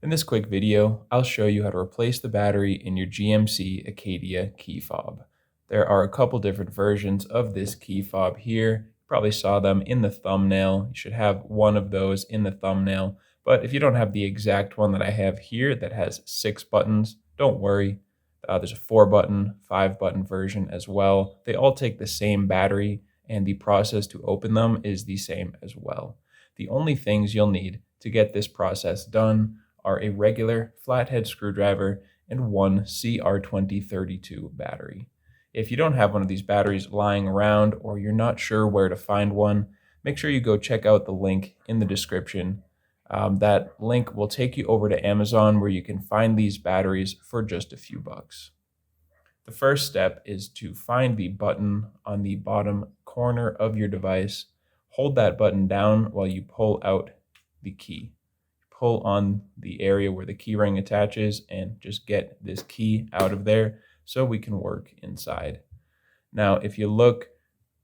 In this quick video, I'll show you how to replace the battery in your GMC Acadia key fob. There are a couple different versions of this key fob here. You probably saw them in the thumbnail. You should have one of those in the thumbnail. But if you don't have the exact one that I have here that has 6 buttons, don't worry. There's a 4-button, 5-button version as well. They all take the same battery, and the process to open them is the same as well. The only things you'll need to get this process done are a regular flathead screwdriver and one CR2032 battery. If you don't have one of these batteries lying around or you're not sure where to find one, make sure you go check out the link in the description. That link will take you over to Amazon where you can find these batteries for just a few bucks. The first step is to find the button on the bottom corner of your device. Hold that button down while you pull out the key. Pull on the area where the key ring attaches and just get this key out of there so we can work inside. Now, if you look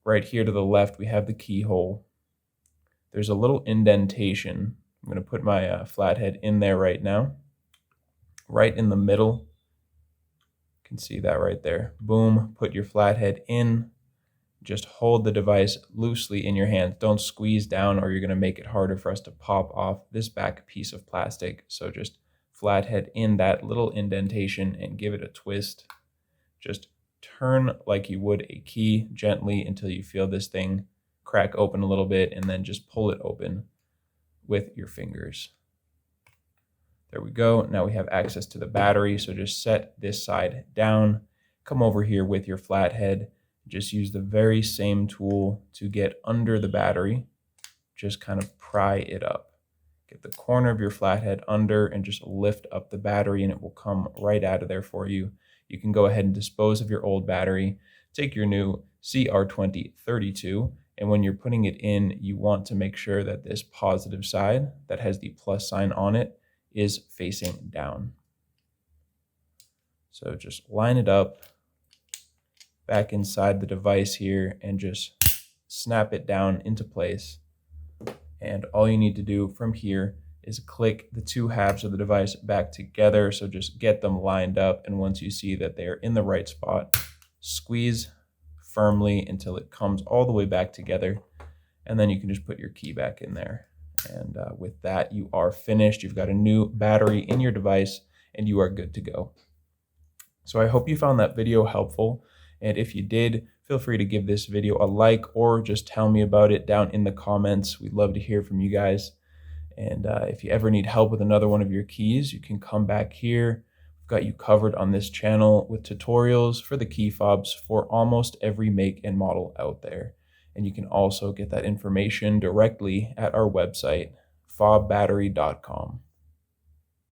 right here to the left, we have the keyhole. There's a little indentation. I'm going to put my flathead in there right now. Right in the middle. You can see that right there. Boom, put your flathead in. Just hold the device loosely in your hands. Don't squeeze down or you're going to make it harder for us to pop off this back piece of plastic. So just flathead in that little indentation and give it a twist. Just turn like you would a key gently until you feel this thing crack open a little bit, and then just pull it open with your fingers. There we go. Now we have access to the battery. So just set this side down. Come over here with your flathead. Just use the very same tool to get under the battery. Just kind of pry it up. Get the corner of your flathead under and just lift up the battery and it will come right out of there for you. You can go ahead and dispose of your old battery. Take your new CR2032, and when you're putting it in, you want to make sure that this positive side that has the plus sign on it is facing down. So just line it up back inside the device here and just snap it down into place. And all you need to do from here is click the two halves of the device back together. So just get them lined up, and once you see that they are in the right spot, squeeze firmly until it comes all the way back together, and then you can just put your key back in there. And with that, you are finished. You've got a new battery in your device and you are good to go. So I hope you found that video helpful. And if you did, feel free to give this video a like or just tell me about it down in the comments. We'd love to hear from you guys. And if you ever need help with another one of your keys, you can come back here. We've got you covered on this channel with tutorials for the key fobs for almost every make and model out there. And you can also get that information directly at our website, FobBattery.com.